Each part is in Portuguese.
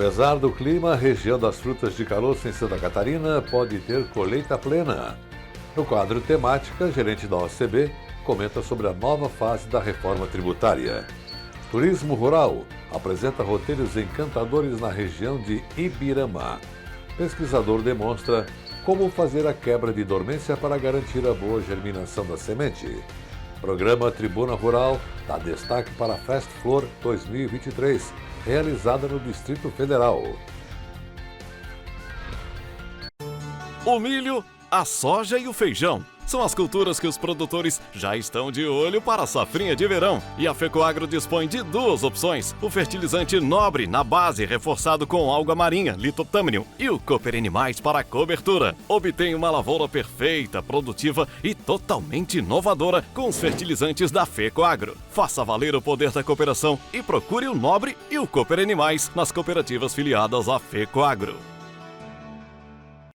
Apesar do clima, a região das frutas de caroço em Santa Catarina pode ter colheita plena. No quadro Temática, gerente da OCB comenta sobre a nova fase da reforma tributária. Turismo Rural apresenta roteiros encantadores na região de Ibirama. Pesquisador demonstra como fazer a quebra de dormência para garantir a boa germinação da semente. Programa Tribuna Rural dá destaque para a Fest Flor 2023, realizada no Distrito Federal. O milho, a soja e o feijão são as culturas que os produtores já estão de olho para a safrinha de verão. E a Fecoagro dispõe de duas opções: o fertilizante Nobre na base, reforçado com alga marinha, Litotâmnium, e o Cooper Animais para a cobertura. Obtenha uma lavoura perfeita, produtiva e totalmente inovadora com os fertilizantes da Fecoagro. Faça valer o poder da cooperação e procure o Nobre e o Cooper Animais nas cooperativas filiadas à Fecoagro.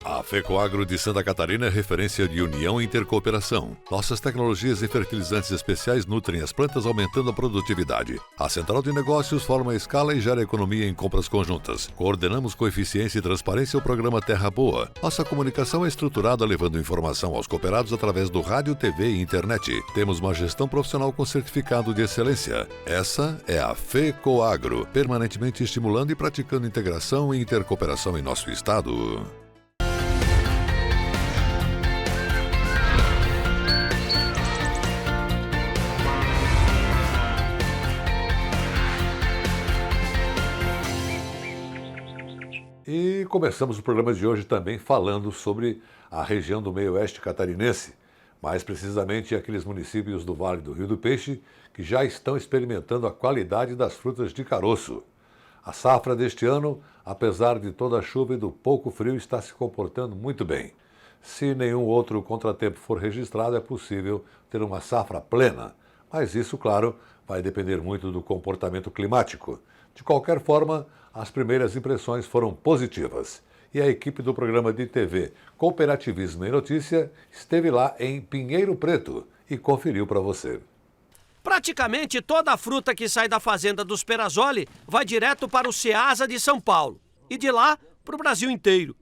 A Fecoagro de Santa Catarina é referência de união e intercooperação. Nossas tecnologias e fertilizantes especiais nutrem as plantas, aumentando a produtividade. A central de negócios forma a escala e gera economia em compras conjuntas. Coordenamos com eficiência e transparência o programa Terra Boa. Nossa comunicação é estruturada, levando informação aos cooperados através do rádio, TV e internet. Temos uma gestão profissional com certificado de excelência. Essa é a Fecoagro, permanentemente estimulando e praticando integração e intercooperação em nosso estado. E começamos o programa de hoje também falando sobre a região do meio-oeste catarinense, mais precisamente aqueles municípios do Vale do Rio do Peixe que já estão experimentando a qualidade das frutas de caroço. A safra deste ano, apesar de toda a chuva e do pouco frio, está se comportando muito bem. Se nenhum outro contratempo for registrado, é possível ter uma safra plena, mas isso, claro, vai depender muito do comportamento climático. De qualquer forma, as primeiras impressões foram positivas. E a equipe do programa de TV Cooperativismo em Notícia esteve lá em Pinheiro Preto e conferiu para você. Praticamente toda a fruta que sai da fazenda dos Perazzoli vai direto para o Ceasa de São Paulo e de lá para o Brasil inteiro.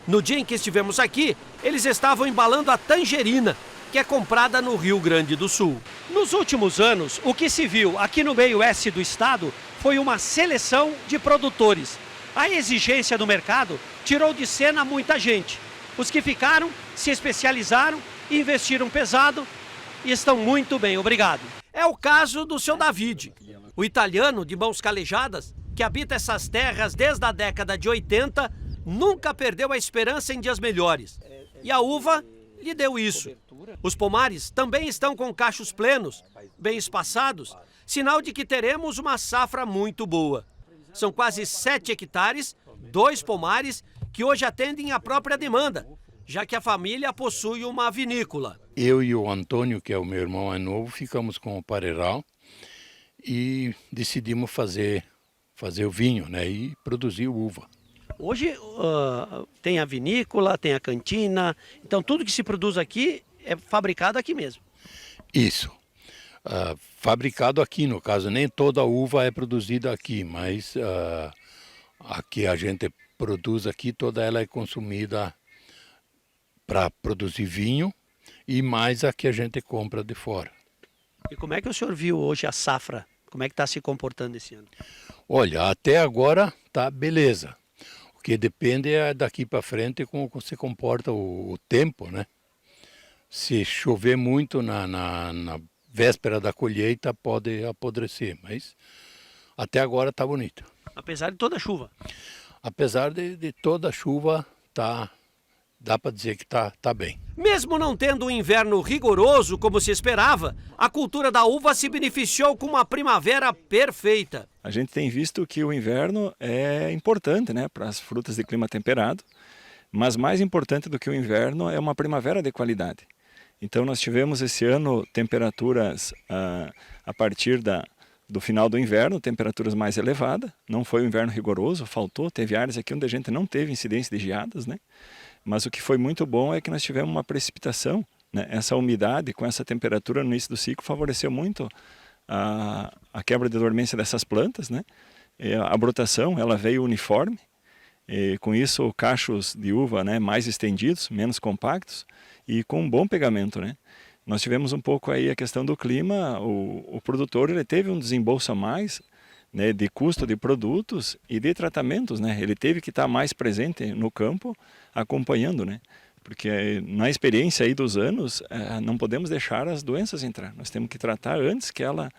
No dia em que estivemos aqui, eles estavam embalando a tangerina, que é comprada no Rio Grande do Sul. Nos últimos anos, o que se viu aqui no meio-oeste do estado foi uma seleção de produtores. A exigência do mercado tirou de cena muita gente. Os que ficaram se especializaram, investiram pesado e estão muito bem, obrigado. É o caso do seu David, o italiano de mãos calejadas, que habita essas terras desde a década de 80, nunca perdeu a esperança em dias melhores. E a uva lhe deu isso. Os pomares também estão com cachos plenos, bem espaçados, sinal de que teremos uma safra muito boa. São quase 7 hectares, 2 pomares, que hoje atendem à própria demanda, já que a família possui uma vinícola. Eu e o Antônio, que é o meu irmão mais novo, ficamos com o pareiral e decidimos fazer o vinho, né, e produzir uva. Hoje tem a vinícola, tem a cantina, então tudo que se produz aqui é fabricado aqui mesmo. Isso. Fabricado aqui, no caso, nem toda a uva é produzida aqui, mas a que a gente produz aqui, toda ela é consumida para produzir vinho e mais a que a gente compra de fora. E como é que o senhor viu hoje a safra? Como é que está se comportando esse ano? Olha, até agora tá beleza. O que depende é daqui para frente como se comporta o tempo, né? Se chover muito na véspera da colheita pode apodrecer, mas até agora está bonito. Apesar de toda a chuva? Apesar de toda a chuva, dá para dizer que tá bem. Mesmo não tendo um inverno rigoroso como se esperava, a cultura da uva se beneficiou com uma primavera perfeita. A gente tem visto que o inverno é importante, né, para as frutas de clima temperado, mas mais importante do que o inverno é uma primavera de qualidade. Então nós tivemos esse ano temperaturas a partir do final do inverno, temperaturas mais elevadas. Não foi um inverno rigoroso, teve áreas aqui onde a gente não teve incidência de geadas, né? Mas o que foi muito bom é que nós tivemos uma precipitação, né? Essa umidade com essa temperatura no início do ciclo favoreceu muito a quebra de dormência dessas plantas, né? A brotação ela veio uniforme, com isso cachos de uva, né, mais estendidos, menos compactos e com um bom pegamento, né? Nós tivemos um pouco aí a questão do clima, o produtor ele teve um desembolso a mais, né, de custo de produtos e de tratamentos, né? Ele teve que estar mais presente no campo, acompanhando, né? Porque na experiência aí dos anos, não podemos deixar as doenças entrar. Nós temos que tratar antes que ela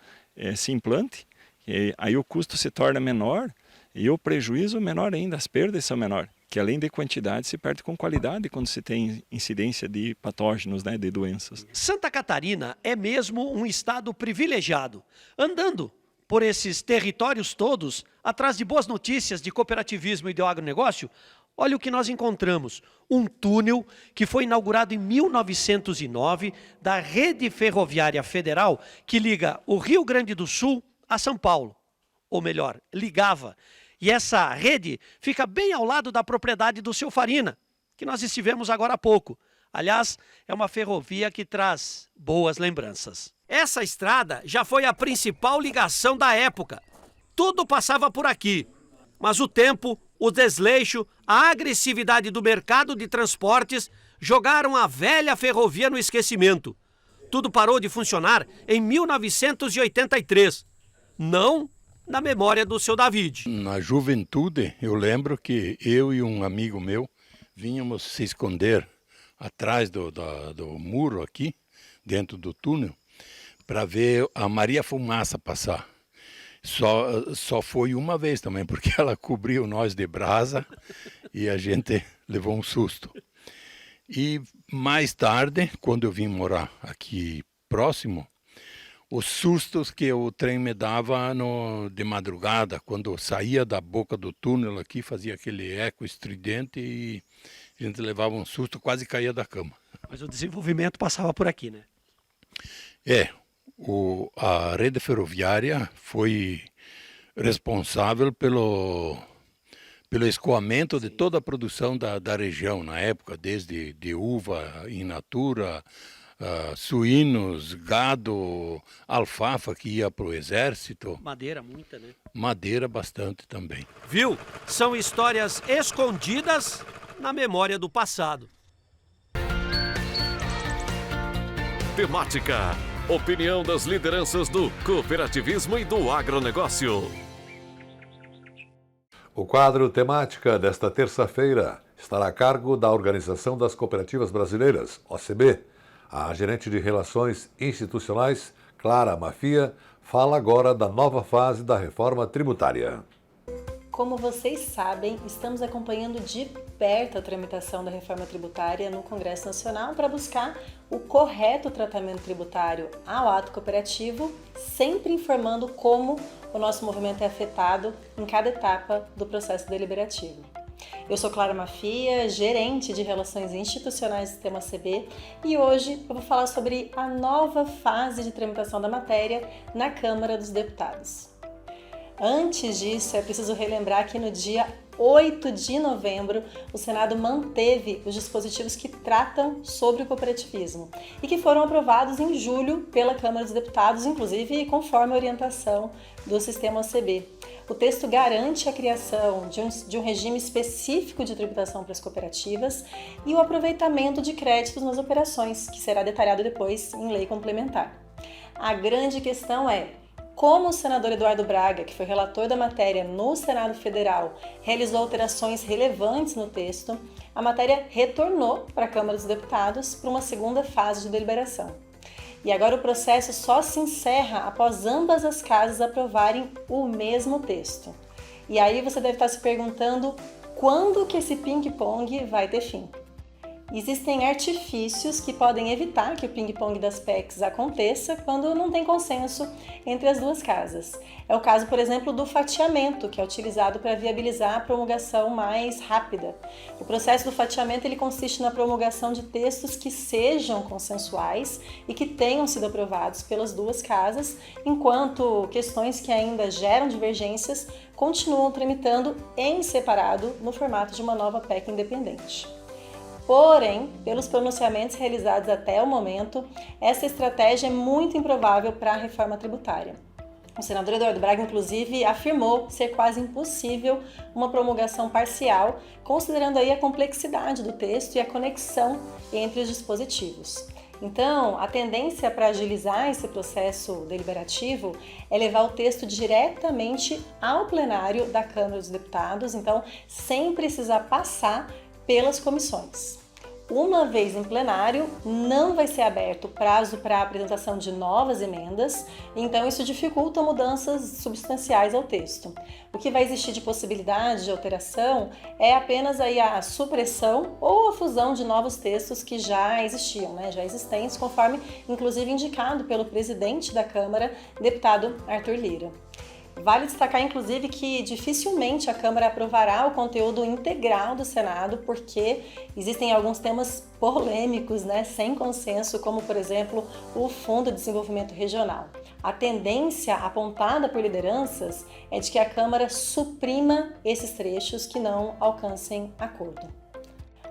se implante, e aí o custo se torna menor e o prejuízo menor ainda, as perdas são menores. Que além de quantidade se perde com qualidade quando se tem incidência de patógenos, né, de doenças. Santa Catarina é mesmo um estado privilegiado. Andando por esses territórios todos, atrás de boas notícias de cooperativismo e de agronegócio, olha o que nós encontramos. Um túnel que foi inaugurado em 1909 da Rede Ferroviária Federal que liga o Rio Grande do Sul a São Paulo. Ou melhor, ligava. E essa rede fica bem ao lado da propriedade do seu Farina, que nós estivemos agora há pouco. Aliás, é uma ferrovia que traz boas lembranças. Essa estrada já foi a principal ligação da época. Tudo passava por aqui. Mas o tempo, o desleixo, a agressividade do mercado de transportes jogaram a velha ferrovia no esquecimento. Tudo parou de funcionar em 1983. Não na memória do seu David. Na juventude, eu lembro que eu e um amigo meu vínhamos se esconder atrás do muro aqui, dentro do túnel, para ver a Maria Fumaça passar. Só foi uma vez também, porque ela cobriu nós de brasa e a gente levou um susto. E mais tarde, quando eu vim morar aqui próximo, os sustos que o trem me dava de madrugada, quando eu saía da boca do túnel aqui, fazia aquele eco estridente e a gente levava um susto, quase caía da cama. Mas o desenvolvimento passava por aqui, né? A rede ferroviária foi responsável pelo escoamento de toda a produção da região na época, desde de uva in natura, suínos, gado, alfafa que ia para o exército. Madeira, muita, né? Madeira, bastante também. Viu? São histórias escondidas na memória do passado. Temática. Opinião das lideranças do cooperativismo e do agronegócio. O quadro Temática desta terça-feira estará a cargo da Organização das Cooperativas Brasileiras, OCB. A gerente de Relações Institucionais, Clara Mafia, fala agora da nova fase da reforma tributária. Como vocês sabem, estamos acompanhando de perto a tramitação da reforma tributária no Congresso Nacional para buscar o correto tratamento tributário ao ato cooperativo, sempre informando como o nosso movimento é afetado em cada etapa do processo deliberativo. Eu sou Clara Mafia, gerente de Relações Institucionais do Sistema OCB, e hoje eu vou falar sobre a nova fase de tramitação da matéria na Câmara dos Deputados. Antes disso, é preciso relembrar que no dia 8 de novembro, o Senado manteve os dispositivos que tratam sobre o cooperativismo e que foram aprovados em julho pela Câmara dos Deputados, inclusive conforme a orientação do Sistema OCB. O texto garante a criação de um regime específico de tributação para as cooperativas e o aproveitamento de créditos nas operações, que será detalhado depois em lei complementar. A grande questão é: como o senador Eduardo Braga, que foi relator da matéria no Senado Federal, realizou alterações relevantes no texto, a matéria retornou para a Câmara dos Deputados para uma segunda fase de deliberação. E agora o processo só se encerra após ambas as casas aprovarem o mesmo texto. E aí você deve estar se perguntando quando que esse ping-pong vai ter fim. Existem artifícios que podem evitar que o ping-pong das PECs aconteça quando não tem consenso entre as duas casas. É o caso, por exemplo, do fatiamento, que é utilizado para viabilizar a promulgação mais rápida. O processo do fatiamento ele consiste na promulgação de textos que sejam consensuais e que tenham sido aprovados pelas duas casas, enquanto questões que ainda geram divergências continuam tramitando em separado no formato de uma nova PEC independente. Porém, pelos pronunciamentos realizados até o momento, essa estratégia é muito improvável para a reforma tributária. O senador Eduardo Braga, inclusive, afirmou ser quase impossível uma promulgação parcial, considerando aí a complexidade do texto e a conexão entre os dispositivos. Então, a tendência para agilizar esse processo deliberativo é levar o texto diretamente ao plenário da Câmara dos Deputados, então, sem precisar passar pelas comissões. Uma vez em plenário, não vai ser aberto prazo para a apresentação de novas emendas, então isso dificulta mudanças substanciais ao texto. O que vai existir de possibilidade de alteração é apenas aí a supressão ou a fusão de novos textos que já existiam, já existentes, conforme inclusive indicado pelo presidente da Câmara, deputado Arthur Lira. Vale destacar, inclusive, que dificilmente a Câmara aprovará o conteúdo integral do Senado, porque existem alguns temas polêmicos, sem consenso, como, por exemplo, o Fundo de Desenvolvimento Regional. A tendência apontada por lideranças é de que a Câmara suprima esses trechos que não alcancem acordo.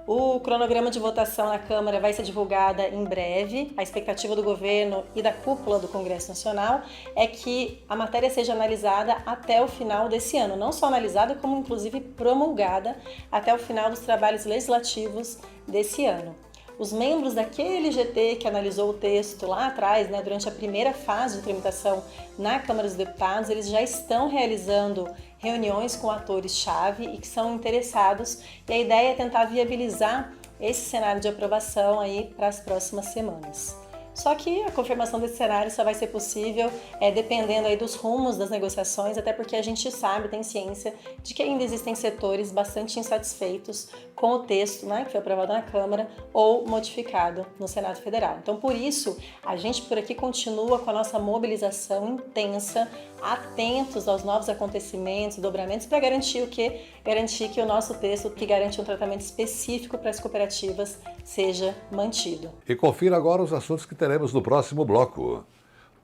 O cronograma de votação na Câmara vai ser divulgado em breve. A expectativa do governo e da cúpula do Congresso Nacional é que a matéria seja analisada até o final desse ano. Não só analisada, como inclusive promulgada até o final dos trabalhos legislativos desse ano. Os membros daquele GT que analisou o texto lá atrás, durante a primeira fase de tramitação na Câmara dos Deputados, eles já estão realizando reuniões com atores-chave e que são interessados, e a ideia é tentar viabilizar esse cenário de aprovação aí para as próximas semanas. Só que a confirmação desse cenário só vai ser possível dependendo aí dos rumos das negociações, até porque a gente sabe, tem ciência, de que ainda existem setores bastante insatisfeitos com o texto que foi aprovado na Câmara ou modificado no Senado Federal. Então, por isso, a gente por aqui continua com a nossa mobilização intensa, atentos aos novos acontecimentos, dobramentos, para garantir o quê? Garantir que o nosso texto, que garante um tratamento específico para as cooperativas, seja mantido. E confira agora os assuntos que teremos no próximo bloco.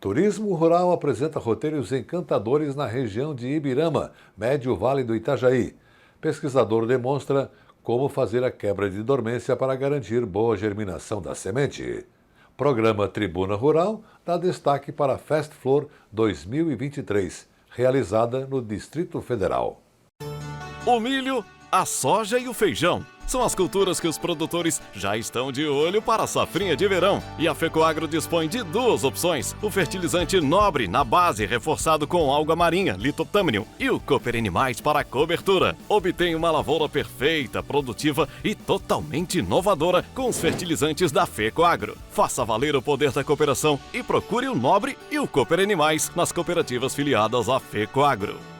Turismo rural apresenta roteiros encantadores na região de Ibirama, Médio Vale do Itajaí. Pesquisador demonstra como fazer a quebra de dormência para garantir boa germinação da semente. Programa Tribuna Rural dá destaque para a Fest Flor 2023, realizada no Distrito Federal. O milho, a soja e o feijão são as culturas que os produtores já estão de olho para a safrinha de verão. E a FECOAGRO dispõe de duas opções: o fertilizante Nobre na base, reforçado com alga marinha, Litotâmnium, e o Cooper Animais para cobertura. Obtenha uma lavoura perfeita, produtiva e totalmente inovadora com os fertilizantes da FECOAGRO. Faça valer o poder da cooperação e procure o Nobre e o Cooper Animais nas cooperativas filiadas à FECOAGRO.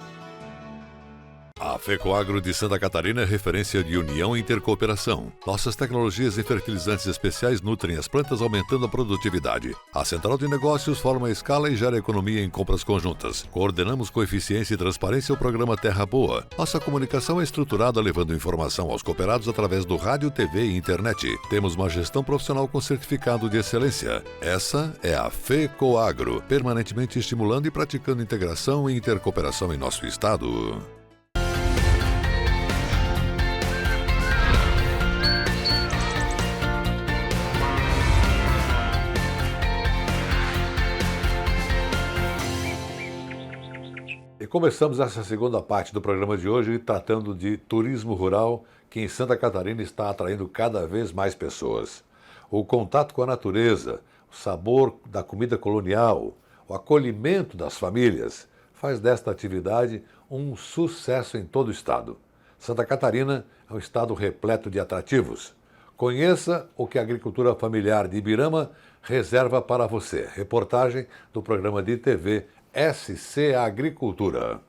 A FECOAGRO de Santa Catarina é referência de união e intercooperação. Nossas tecnologias e fertilizantes especiais nutrem as plantas, aumentando a produtividade. A central de negócios forma a escala e gera economia em compras conjuntas. Coordenamos com eficiência e transparência o programa Terra Boa. Nossa comunicação é estruturada levando informação aos cooperados através do rádio, TV e internet. Temos uma gestão profissional com certificado de excelência. Essa é a FECOAGRO, permanentemente estimulando e praticando integração e intercooperação em nosso estado. E começamos essa segunda parte do programa de hoje tratando de turismo rural, que em Santa Catarina está atraindo cada vez mais pessoas. O contato com a natureza, o sabor da comida colonial, o acolhimento das famílias, faz desta atividade um sucesso em todo o estado. Santa Catarina é um estado repleto de atrativos. Conheça o que a agricultura familiar de Ibirama reserva para você. Reportagem do programa de TV SC Agricultura.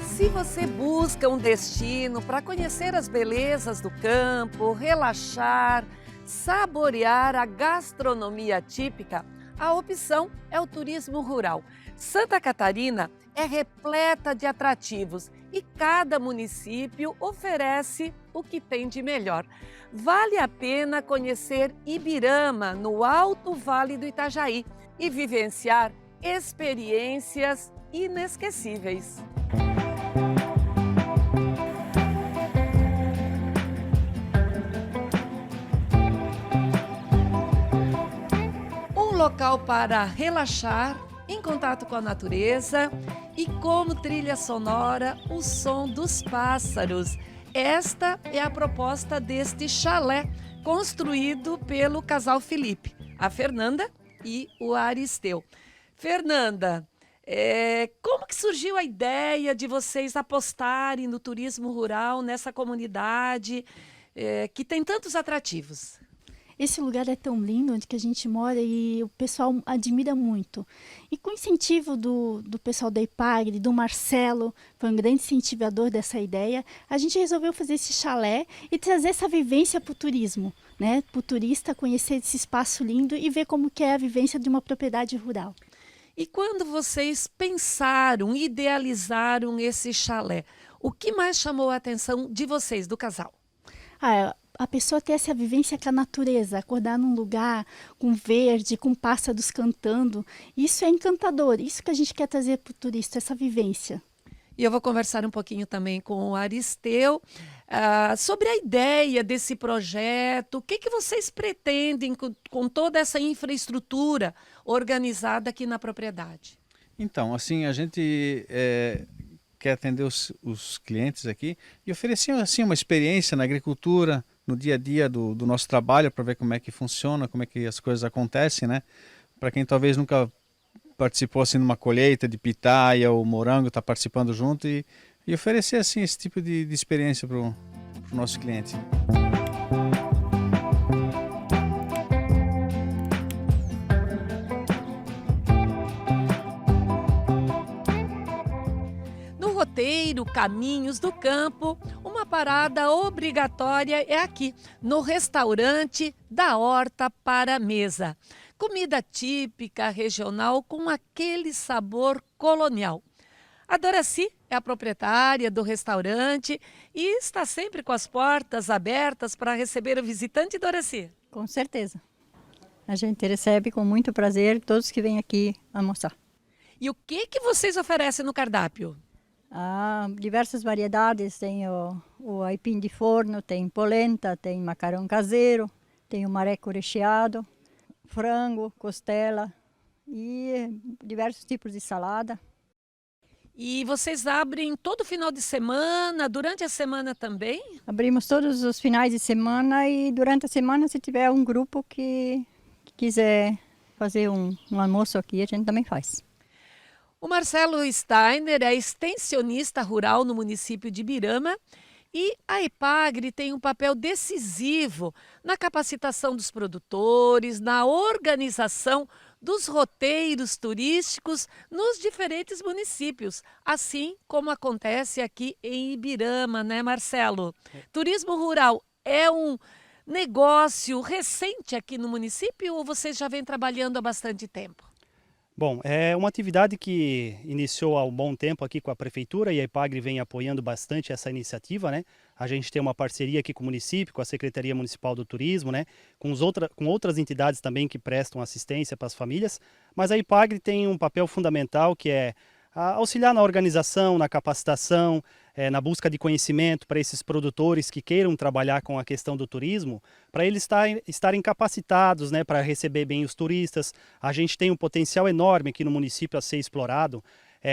Se você busca um destino para conhecer as belezas do campo, relaxar, saborear a gastronomia típica, a opção é o turismo rural. Santa Catarina é repleta de atrativos e cada município oferece o que tem de melhor. Vale a pena conhecer Ibirama, no Alto Vale do Itajaí, e vivenciar experiências inesquecíveis. Um local para relaxar, em contato com a natureza e como trilha sonora o som dos pássaros. Esta é a proposta deste chalé construído pelo casal Felipe, a Fernanda e o Aristeu. Fernanda, como que surgiu a ideia de vocês apostarem no turismo rural nessa comunidade que tem tantos atrativos? Esse lugar é tão lindo onde que a gente mora e o pessoal admira muito. E com o incentivo do pessoal da IPAGRE, do Marcelo, foi um grande incentivador dessa ideia, a gente resolveu fazer esse chalé e trazer essa vivência para o turismo, né? Para o turista conhecer esse espaço lindo e ver como que é a vivência de uma propriedade rural. E quando vocês pensaram, idealizaram esse chalé, o que mais chamou a atenção de vocês, do casal? A pessoa ter essa vivência com a natureza, acordar num lugar com verde, com pássaros cantando, isso é encantador, isso que a gente quer trazer para o turista, essa vivência. E eu vou conversar um pouquinho também com o Aristeu sobre a ideia desse projeto, o que vocês pretendem com toda essa infraestrutura organizada aqui na propriedade? Então, assim, a gente quer atender os clientes aqui e oferecer assim, uma experiência na agricultura, no dia a dia do nosso trabalho, para ver como é que funciona, como é que as coisas acontecem, né? Para quem talvez nunca participou assim numa colheita de pitaia ou morango, está participando junto e oferecer assim esse tipo de experiência para o nosso cliente. No roteiro Caminhos do Campo, uma parada obrigatória é aqui, no restaurante Da Horta para a Mesa. Comida típica regional com aquele sabor colonial. A Doraci é a proprietária do restaurante e está sempre com as portas abertas para receber o visitante, Doraci. Com certeza. A gente recebe com muito prazer todos que vêm aqui almoçar. E o que vocês oferecem no cardápio? Diversas variedades, tem o aipim de forno, tem polenta, tem macarrão caseiro, tem o mareco recheado, frango, costela e diversos tipos de salada. E vocês abrem todo final de semana, durante a semana também? Abrimos todos os finais de semana e durante a semana, se tiver um grupo que quiser fazer um almoço aqui, a gente também faz. O Marcelo Steiner é extensionista rural no município de Ibirama e a IPAGRE tem um papel decisivo na capacitação dos produtores, na organização dos roteiros turísticos nos diferentes municípios, assim como acontece aqui em Ibirama, né, Marcelo? Turismo rural é um negócio recente aqui no município ou vocês já vêm trabalhando há bastante tempo? Bom, é uma atividade que iniciou há um bom tempo aqui com a Prefeitura e a IPAGRE vem apoiando bastante essa iniciativa, né? A gente tem uma parceria aqui com o município, com a Secretaria Municipal do Turismo, né? Com outras entidades também que prestam assistência para as famílias, mas a IPAGRE tem um papel fundamental que é auxiliar na organização, na capacitação, na busca de conhecimento para esses produtores que queiram trabalhar com a questão do turismo, para eles estarem capacitados, né, para receber bem os turistas. A gente tem um potencial enorme aqui no município a ser explorado,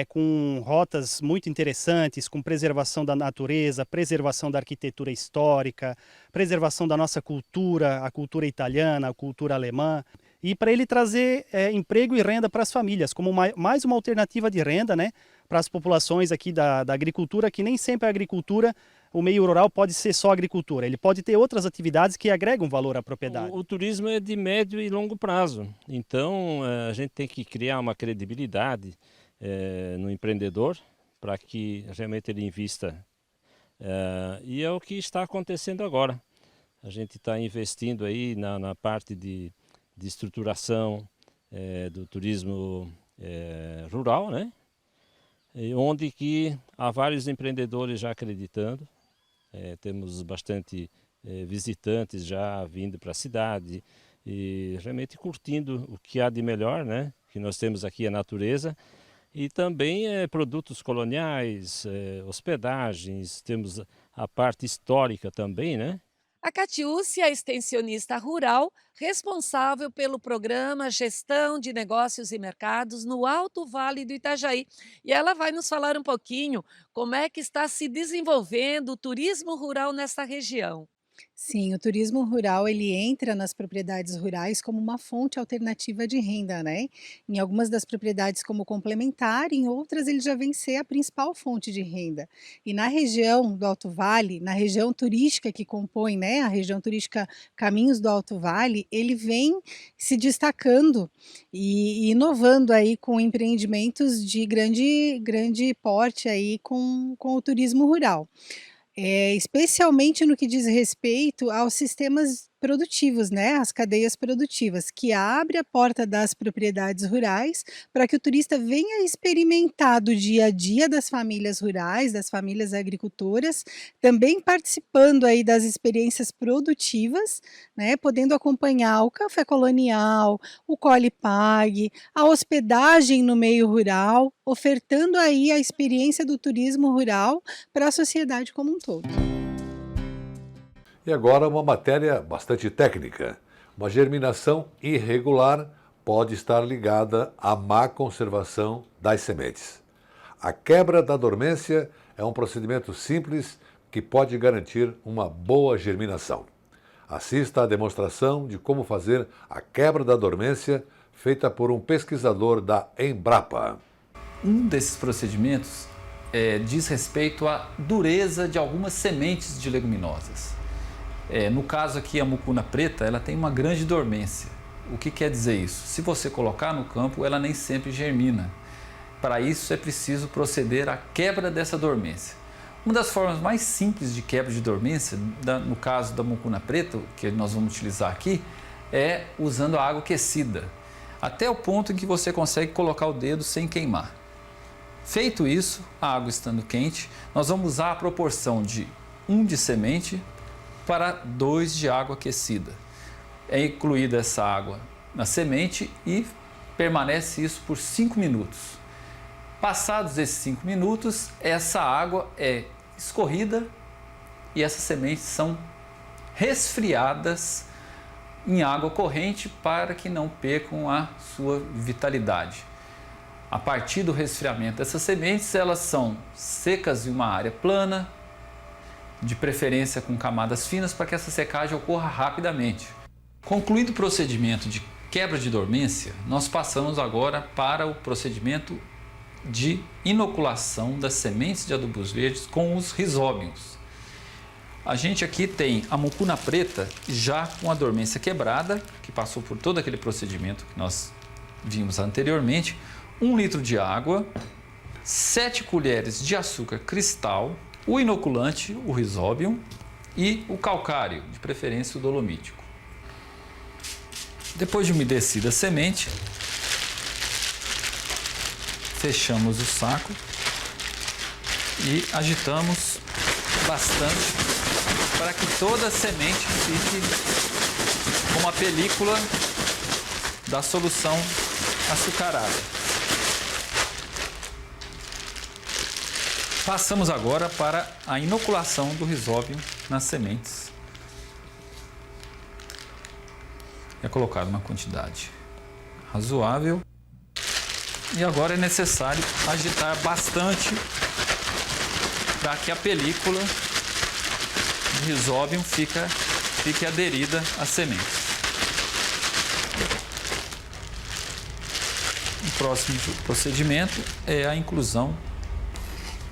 com rotas muito interessantes, com preservação da natureza, preservação da arquitetura histórica, preservação da nossa cultura, a cultura italiana, a cultura alemã. E para ele trazer emprego e renda para as famílias, como mais uma alternativa de renda, né, para as populações aqui da agricultura, que nem sempre a agricultura, o meio rural pode ser só agricultura, ele pode ter outras atividades que agregam valor à propriedade. O turismo é de médio e longo prazo, então a gente tem que criar uma credibilidade no empreendedor para que realmente ele invista. E é o que está acontecendo agora. A gente está investindo aí na parte de estruturação do turismo rural, né? Onde que há vários empreendedores já acreditando, temos bastante visitantes já vindo para a cidade e realmente curtindo o que há de melhor, né? Que nós temos aqui a natureza e também produtos coloniais, hospedagens, temos a parte histórica também, né? A Catiúcia é extensionista rural responsável pelo programa Gestão de Negócios e Mercados no Alto Vale do Itajaí. E ela vai nos falar um pouquinho como é que está se desenvolvendo o turismo rural nessa região. Sim, o turismo rural ele entra nas propriedades rurais como uma fonte alternativa de renda, né? Em algumas das propriedades como complementar, em outras ele já vem ser a principal fonte de renda. E na região do Alto Vale, na região turística que compõe, né, a região turística Caminhos do Alto Vale, ele vem se destacando e inovando aí com empreendimentos de grande porte aí com o turismo rural. Especialmente no que diz respeito aos sistemas produtivos, né, as cadeias produtivas, que abre a porta das propriedades rurais para que o turista venha experimentar do dia a dia das famílias rurais, das famílias agricultoras, também participando aí das experiências produtivas, né, podendo acompanhar o café colonial, o Colipag, a hospedagem no meio rural, ofertando aí a experiência do turismo rural para a sociedade como um todo. E agora uma matéria bastante técnica. Uma germinação irregular pode estar ligada à má conservação das sementes. A quebra da dormência é um procedimento simples que pode garantir uma boa germinação. Assista à demonstração de como fazer a quebra da dormência feita por um pesquisador da Embrapa. Um desses procedimentos diz respeito à dureza de algumas sementes de leguminosas. No caso aqui, a mucuna preta, ela tem uma grande dormência. O que quer dizer isso? Se você colocar no campo, ela nem sempre germina. Para isso, é preciso proceder à quebra dessa dormência. Uma das formas mais simples de quebra de dormência, no caso da mucuna preta, que nós vamos utilizar aqui, é usando a água aquecida, até o ponto em que você consegue colocar o dedo sem queimar. Feito isso, a água estando quente, nós vamos usar a proporção de 1 de semente para 2 de água aquecida. É incluída essa água na semente e permanece isso por 5 minutos. Passados esses 5 minutos, essa água é escorrida e essas sementes são resfriadas em água corrente para que não percam a sua vitalidade. A partir do resfriamento dessas sementes, elas são secas em uma área plana, de preferência com camadas finas, para que essa secagem ocorra rapidamente. Concluído o procedimento de quebra de dormência, nós passamos agora para o procedimento de inoculação das sementes de adubos verdes com os rizóbios. A gente aqui tem a mucuna preta já com a dormência quebrada, que passou por todo aquele procedimento que nós vimos anteriormente, 1 litro de água, 7 colheres de açúcar cristal, o inoculante, o rizóbio e o calcário, de preferência o dolomítico. Depois de umedecida a semente, fechamos o saco e agitamos bastante para que toda a semente fique com uma película da solução açucarada. Passamos agora para a inoculação do rizóbio nas sementes. É colocada uma quantidade razoável. E agora é necessário agitar bastante para que a película de rizóbio fique aderida às sementes. O próximo procedimento é a inclusão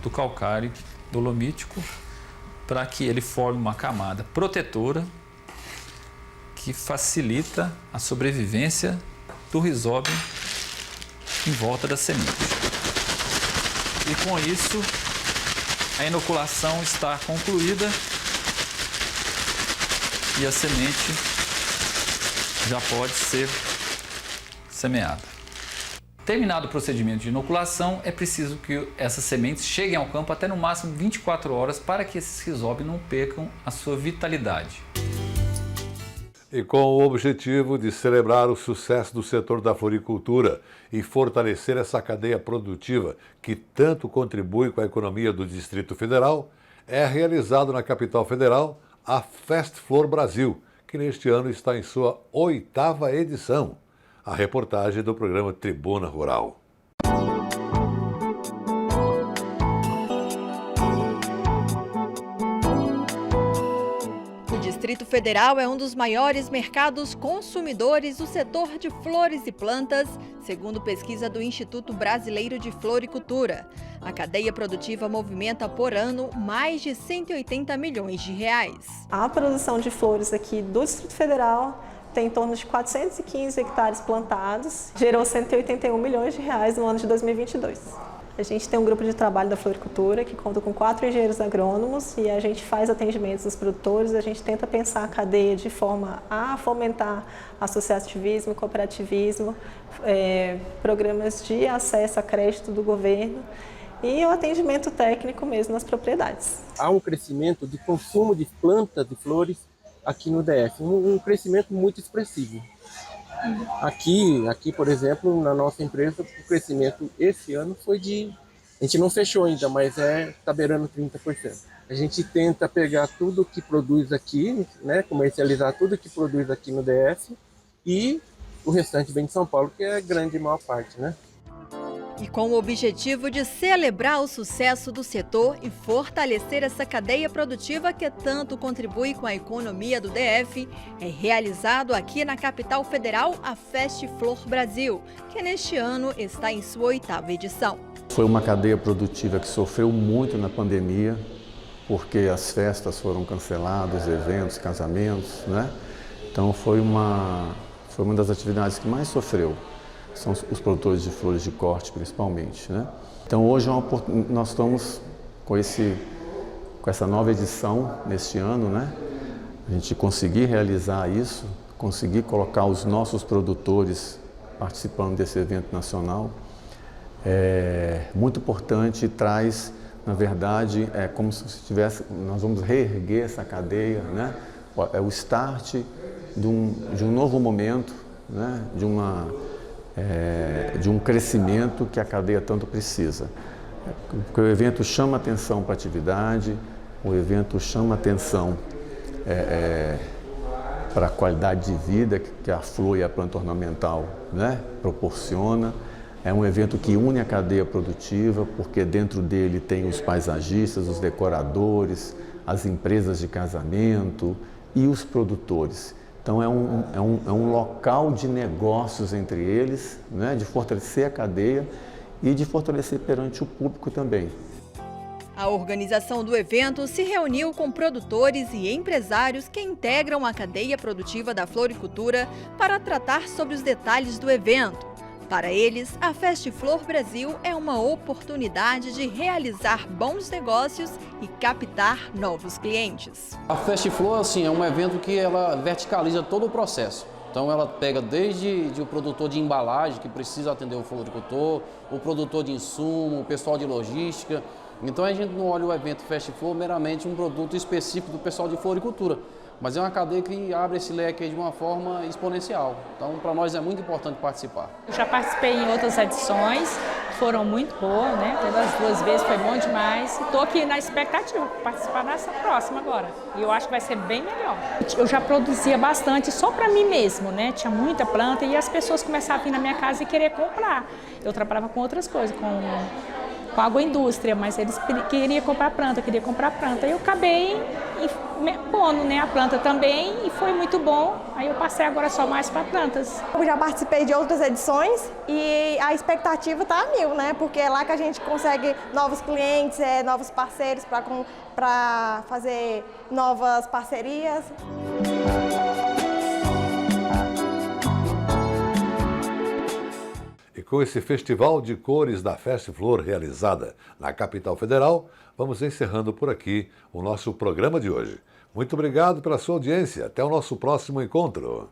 do calcário dolomítico para que ele forme uma camada protetora que facilita a sobrevivência do rizóbio em volta da semente. E com isso, a inoculação está concluída e a semente já pode ser semeada. Terminado o procedimento de inoculação, é preciso que essas sementes cheguem ao campo até no máximo 24 horas para que esses rizóbios não percam a sua vitalidade. E com o objetivo de celebrar o sucesso do setor da floricultura e fortalecer essa cadeia produtiva que tanto contribui com a economia do Distrito Federal, é realizado na capital federal a Fest Flor Brasil, que neste ano está em sua 8ª edição. A reportagem do programa Tribuna Rural. O Distrito Federal é um dos maiores mercados consumidores do setor de flores e plantas, segundo pesquisa do Instituto Brasileiro de Floricultura. A cadeia produtiva movimenta por ano mais de 180 milhões de reais. A produção de flores aqui do Distrito Federal tem em torno de 415 hectares plantados, gerou 181 milhões de reais no ano de 2022. A gente tem um grupo de trabalho da floricultura que conta com 4 engenheiros agrônomos e a gente faz atendimentos aos produtores, a gente tenta pensar a cadeia de forma a fomentar associativismo, cooperativismo, programas de acesso a crédito do governo e o atendimento técnico mesmo nas propriedades. Há um crescimento de consumo de plantas de flores aqui no DF, um crescimento muito expressivo. Aqui, por exemplo, na nossa empresa, o crescimento esse ano foi a gente não fechou ainda, mas está beirando 30%. A gente tenta pegar tudo que produz aqui, né, comercializar tudo que produz aqui no DF e o restante vem de São Paulo, que é a grande maior parte, né? E com o objetivo de celebrar o sucesso do setor e fortalecer essa cadeia produtiva que tanto contribui com a economia do DF, é realizado aqui na capital federal a Fest Flor Brasil, que neste ano está em sua 8ª edição. Foi uma cadeia produtiva que sofreu muito na pandemia, porque as festas foram canceladas, eventos, casamentos, né? Então foi uma das atividades que mais sofreu. São os produtores de flores de corte, principalmente, né? Então, hoje nós estamos com essa nova edição neste ano, né? A gente conseguir realizar isso, conseguir colocar os nossos produtores participando desse evento nacional, é muito importante e traz, na verdade, é como se nós vamos reerguer essa cadeia, né? É o start de um novo momento, né? De um crescimento que a cadeia tanto precisa. Porque o evento chama atenção para a atividade, o evento chama atenção para a qualidade de vida que a flor e a planta ornamental, né, proporciona. É um evento que une a cadeia produtiva, porque dentro dele tem os paisagistas, os decoradores, as empresas de casamento e os produtores. Então é um local de negócios entre eles, né, de fortalecer a cadeia e de fortalecer perante o público também. A organização do evento se reuniu com produtores e empresários que integram a cadeia produtiva da floricultura para tratar sobre os detalhes do evento. Para eles, a Fest Flor Brasil é uma oportunidade de realizar bons negócios e captar novos clientes. A Fest Flor, assim, é um evento que ela verticaliza todo o processo. Então ela pega desde o produtor de embalagem, que precisa atender o floricultor, o produtor de insumo, o pessoal de logística. Então a gente não olha o evento Fest Flor meramente um produto específico do pessoal de floricultura, mas é uma cadeia que abre esse leque de uma forma exponencial. Então, para nós é muito importante participar. Eu já participei em outras edições, foram muito boas, né? Pelas 2 vezes foi bom demais. Estou aqui na expectativa de participar nessa próxima agora. E eu acho que vai ser bem melhor. Eu já produzia bastante só para mim mesmo, né? Tinha muita planta e as pessoas começavam a vir na minha casa e querer comprar. Eu trabalhava com outras coisas, com agroindústria, mas eles queriam comprar planta. E eu acabei pondo, né, a planta também e foi muito bom. Aí eu passei agora só mais para plantas. Eu já participei de outras edições e a expectativa está a 1000, né? Porque é lá que a gente consegue novos clientes, novos parceiros para fazer novas parcerias. E com esse festival de cores da Fest Flor realizada na capital federal, vamos encerrando por aqui o nosso programa de hoje. Muito obrigado pela sua audiência. Até o nosso próximo encontro.